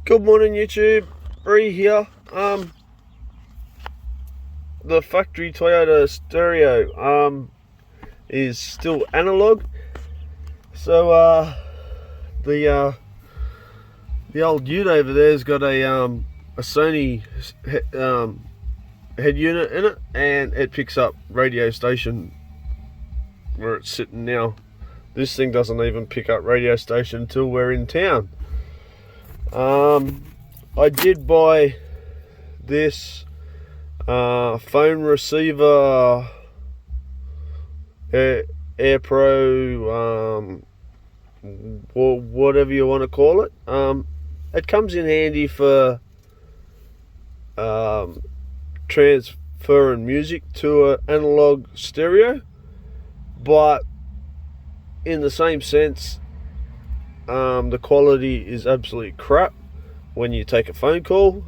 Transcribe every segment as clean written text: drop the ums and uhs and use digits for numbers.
Good morning, YouTube. Bree here. The factory Toyota stereo is still analog. So the old Ute over there's got a Sony head unit in it, and it picks up radio station where it's sitting now. This thing doesn't even pick up radio station until we're in town. I did buy this phone receiver Air Pro, or whatever you want to call it. It comes in handy for transferring music to an analog stereo, but in the same sense, the quality is absolutely crap when you take a phone call.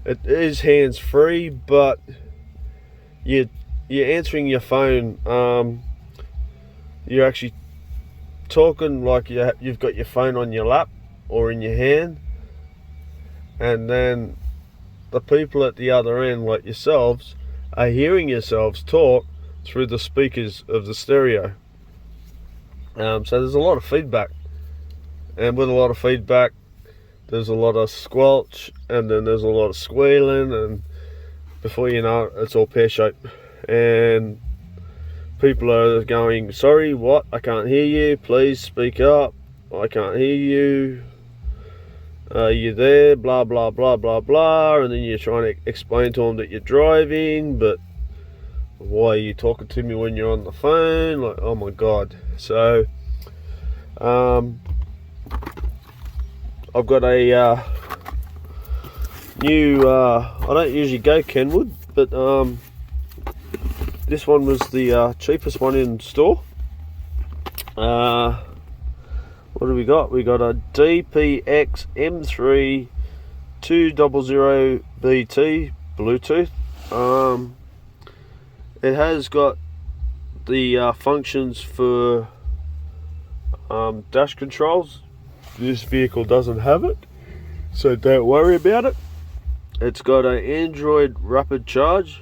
It is hands-free, but you're answering your phone. You're actually talking like you've got your phone on your lap or in your hand, and then the people at the other end, like yourselves, are hearing yourselves talk through the speakers of the stereo. So there's a lot of feedback, and with a lot of feedback there's a lot of squelch, and then there's a lot of squealing, and before you know it, it's all pear-shaped, and people are going, sorry, what? I can't hear you, please speak up, I can't hear you, are you there, blah blah blah blah blah, and then you're trying to explain to them that you're driving, but why are you talking to me when you're on the phone? Like, oh my god. So I've got a new I don't usually go Kenwood, but this one was the cheapest one in store. What do we got? We got a DPX M3 200BT Bluetooth. It has got the functions for dash controls. This vehicle doesn't have it, so don't worry about it. It's got an Android rapid charge.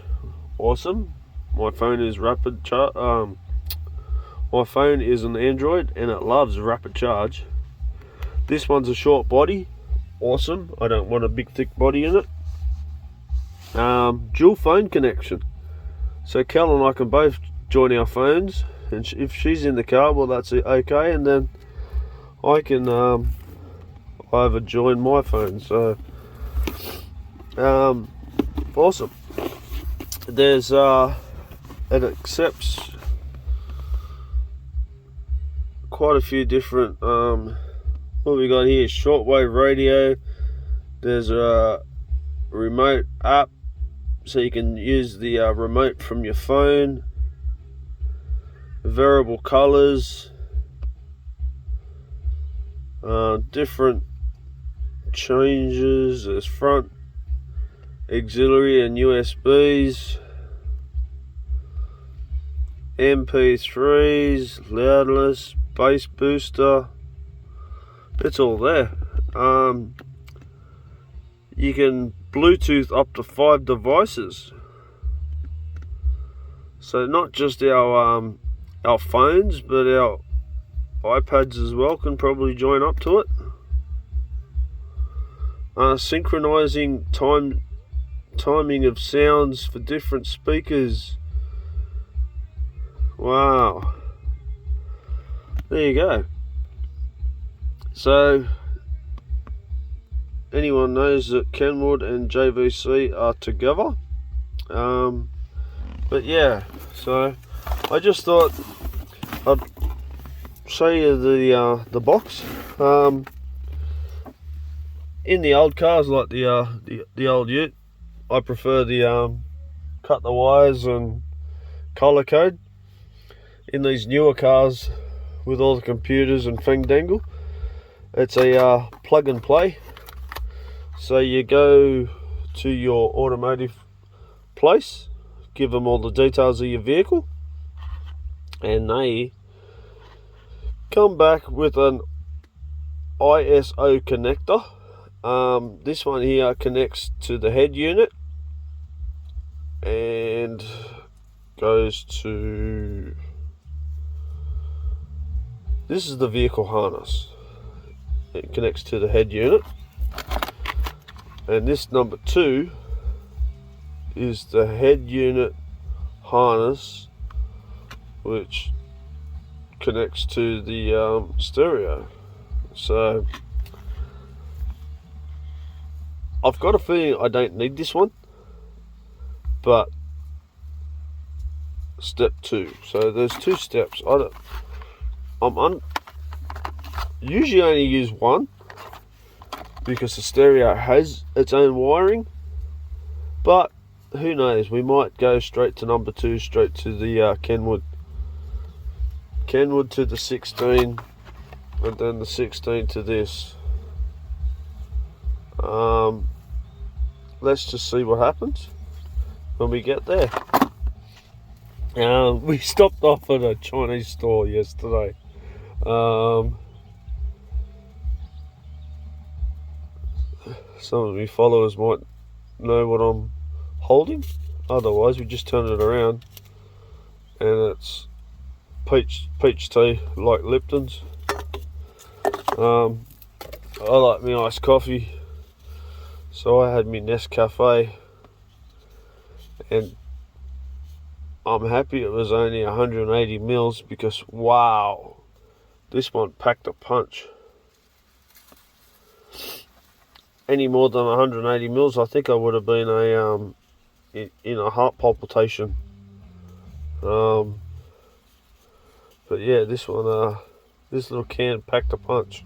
Awesome. My phone is rapid charge. My phone is an Android and it loves rapid charge. This one's a short body. Awesome. I don't want a big thick body in it. Dual phone connection. So Cal and I can both join our phones, and if she's in the car, well, that's okay, and then I can either join my phone. So awesome. There's it accepts quite a few different what we got here: shortwave radio. There's a remote app, so you can use the remote from your phone. Variable colors, different changes. There's front, auxiliary and USBs, MP3s, loudness, bass booster. It's all there. You can Bluetooth up to 5 devices, so not just our phones, but our iPads as well can probably join up to it. Synchronizing timing of sounds for different speakers. Wow, there you go. So anyone knows that Kenwood and JVC are together. But yeah, so I just thought I'd show you the box. In the old cars, like the old Ute, I prefer the cut the wires and color code. In these newer cars with all the computers and fing dangle, it's a plug and play. So you go to your automotive place, give them all the details of your vehicle, and they come back with an ISO connector. This one here connects to the head unit and goes to, this is the vehicle harness. It connects to the head unit, and this number 2 is the head unit harness, which connects to the stereo. So I've got a feeling I don't need this one, but step 2. So there's 2 steps. Usually only use one because the stereo has its own wiring, but who knows, we might go straight to number 2, straight to the Kenwood to the 16, and then the 16 to this. Let's just see what happens when we get there. We stopped off at a Chinese store yesterday. Some of my followers might know what I'm holding, otherwise we just turn it around and it's peach tea like Lipton's. I like my iced coffee, so I had my Nescafe, and I'm happy it was only 180 mils because wow, this one packed a punch. Any more than 180 mils, I think I would have been in a heart palpitation. But yeah, this one, this little can packed a punch.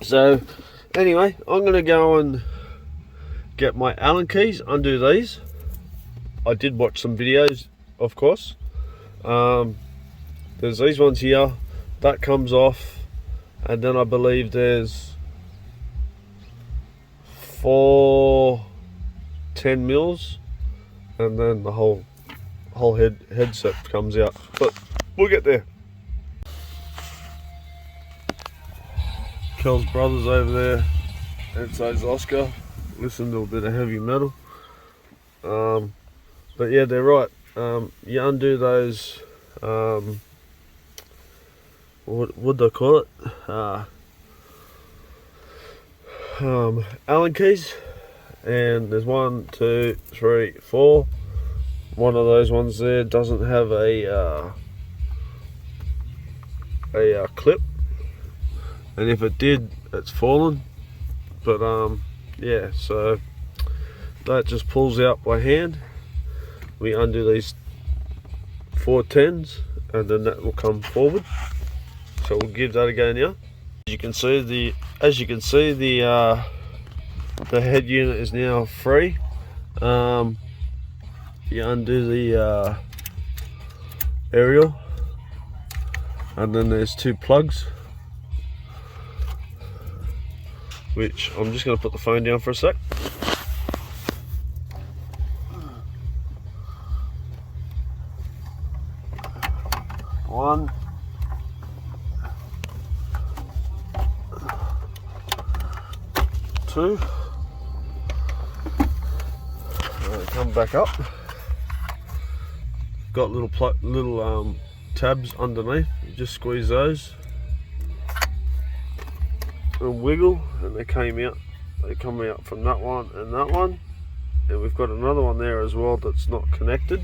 So anyway, I'm gonna go and get my Allen keys, undo these. I did watch some videos, of course. There's these ones here, that comes off, and then I believe there's 4 10 mils, and then the whole headset comes out, but we'll get there. Kel's brothers over there, and so's Oscar. Listen to a bit of heavy metal. But yeah, they're right. You undo those, what do I call it? Allen keys, and there's 1 2 3 4. One of those ones there doesn't have a clip, and if it did, it's fallen. But yeah, so that just pulls out by hand. We undo these 4 10s, and then that will come forward. So we'll give that a go now. As you can see, the head unit is now free. You undo the aerial, and then there's 2 plugs, which I'm just going to put the phone down for a sec. One, two, come back up. Got little tabs underneath. You just squeeze those and wiggle, and they come out from that one and that one, and we've got another one there as well that's not connected,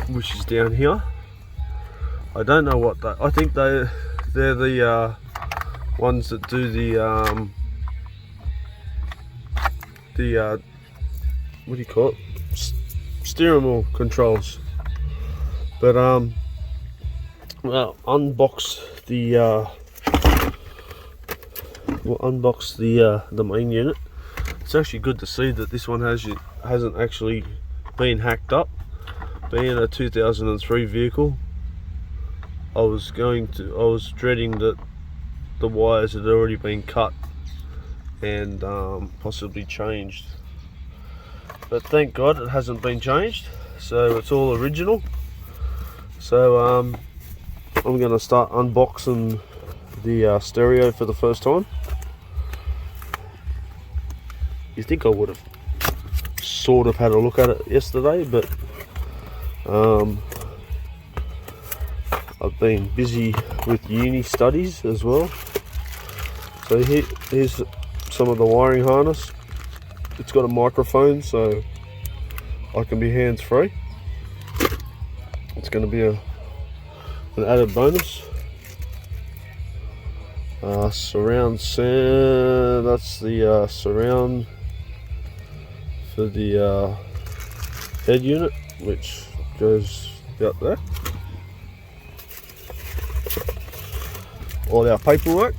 which is down here. I don't know what that, I think they're the ones that do the what do you call it, steering wheel controls. But well, unbox the main unit. It's actually good to see that this one hasn't actually been hacked up. Being a 2003 vehicle, I was dreading that the wires had already been cut and possibly changed, but thank God it hasn't been changed, so it's all original. So I'm going to start unboxing the stereo for the first time. You think I would have sort of had a look at it yesterday, but I've been busy with uni studies as well. So here's some of the wiring harness. It's got a microphone, so I can be hands-free. It's going to be an added bonus. Surround sound, that's the surround for the head unit, which goes out there. All our paperwork,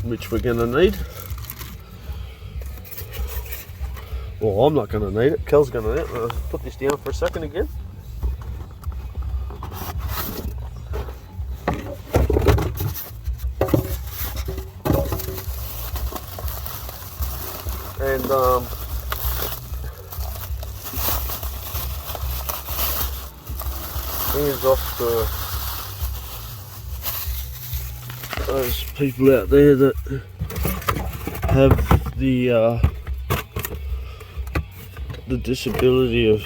which we're going to need. Well, I'm not going to need it, Kel's going to need it. I'll put this down for a second again. And hands off to those people out there that have the disability of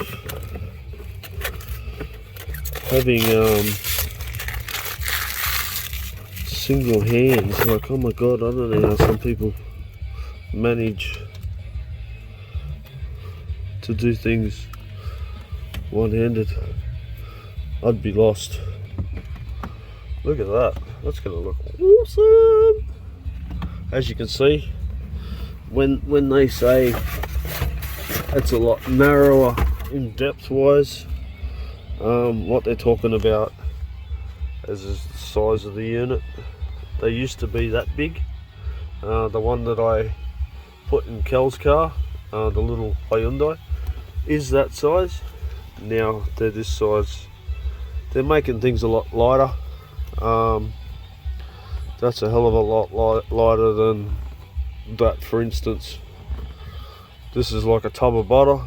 having single hands. Like, oh my god, I don't know how some people manage to do things one-handed. I'd be lost. Look at that. That's gonna look awesome. As you can see, when they say it's a lot narrower in depth wise, what they're talking about is the size of the unit. They used to be that big. The one that I put in Kel's car, the little Hyundai, is that size. Now they're this size. They're making things a lot lighter. That's a hell of a lot lighter than that. For instance, this is like a tub of butter.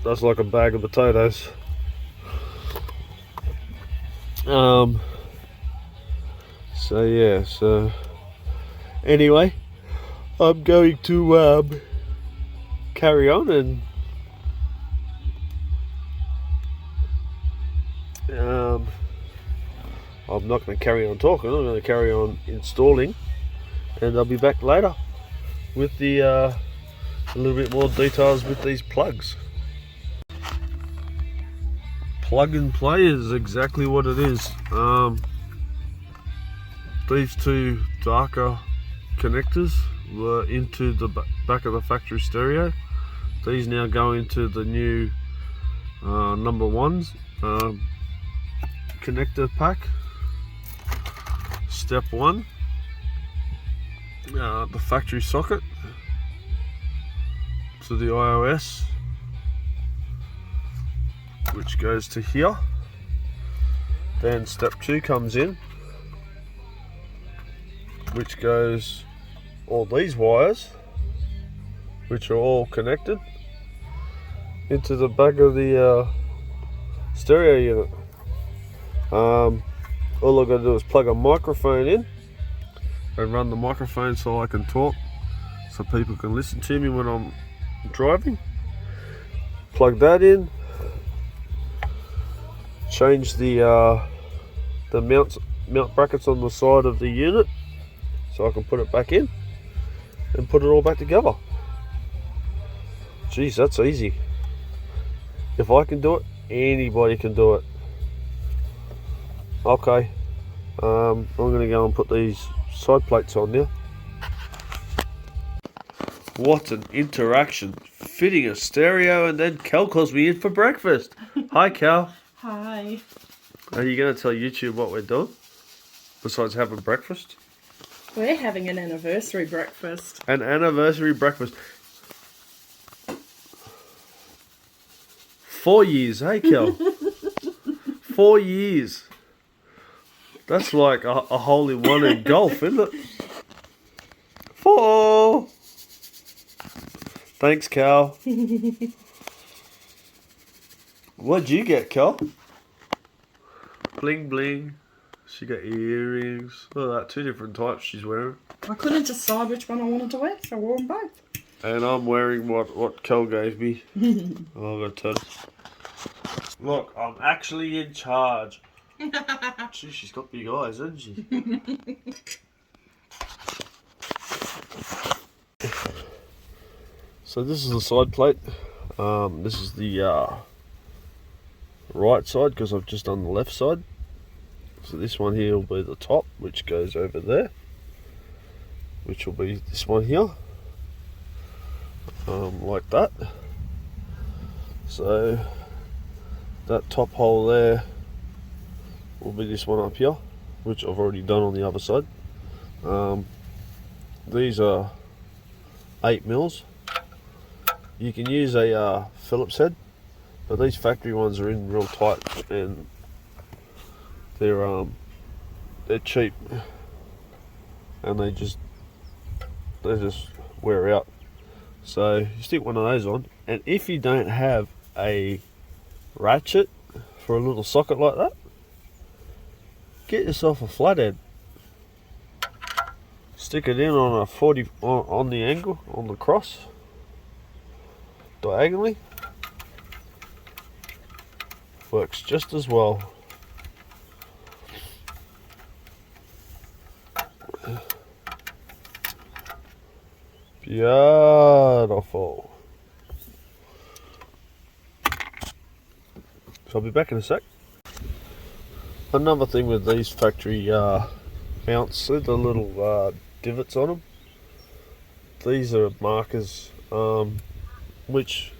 That's like a bag of potatoes. So yeah, so anyway, I'm going to carry on and I'm not going to carry on talking. I'm going to carry on installing, and I'll be back later with the a little bit more details with these plugs. Plug and play is exactly what it is. These two darker connectors were into the back of the factory stereo. These now go into the new number ones connector pack. Step one, the factory socket to the iOS, which goes to here. Then step two comes in, which goes all these wires, which are all connected, into the back of the stereo unit. All I've got to do is plug a microphone in and run the microphone so I can talk, so people can listen to me when I'm driving. Plug that in, change the mount brackets on the side of the unit so I can put it back in and put it all back together. Geez, that's easy. If I can do it, anybody can do it. Okay, I'm going to go and put these side plates on now. What an interaction. Fitting a stereo, and then Cal calls me in for breakfast. Hi Cal. Hi. Are you going to tell YouTube what we're doing besides having breakfast? We're having an anniversary breakfast. An anniversary breakfast. 4 years, hey Kel? 4 years. That's like a hole in one in golf, isn't it? 4. Thanks, Cal. What'd you get, Cal? Bling bling. She got earrings. Look at that, 2 different types she's wearing. I couldn't decide which one I wanted to wear, so I wore them both. And I'm wearing what Kel gave me. Oh, I've got to look, I'm actually in charge. Gee, she's got big eyes, hasn't she? So this is the side plate. This is the right side because I've just done the left side. So this one here will be the top, which goes over there, which will be this one here, like that. So that top hole there will be this one up here, which I've already done on the other side. These are 8 mils. You can use a Phillips head, but these factory ones are in real tight and they're cheap and they just wear out. So you stick one of those on, and if you don't have a ratchet for a little socket like that, get yourself a flathead. Stick it in on a 40 on the angle, on the cross, diagonally. Works just as well. Beautiful. So I'll be back in a sec. Another thing with these factory mounts, see the little divots on them? These are markers which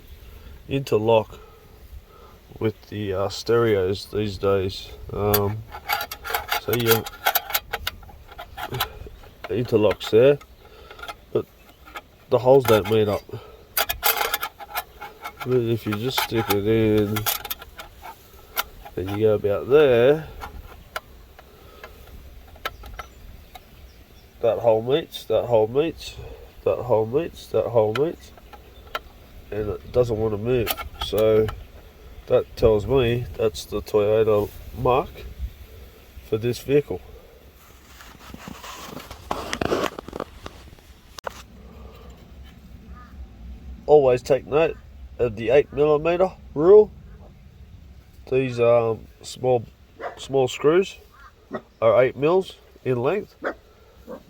interlock with the stereos these days. So you interlocks there, but the holes don't meet up. But if you just stick it in and you go about there, that hole meets, that hole meets, that hole meets, that hole meets, and it doesn't want to move. So that tells me that's the Toyota mark for this vehicle. Always take note of the 8mm rule. These small screws are 8 mils in length.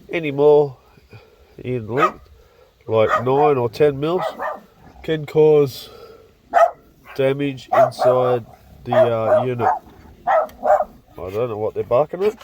Any more in length, like 9 or 10 mils, can cause damage inside the unit. I don't know what they're barking at.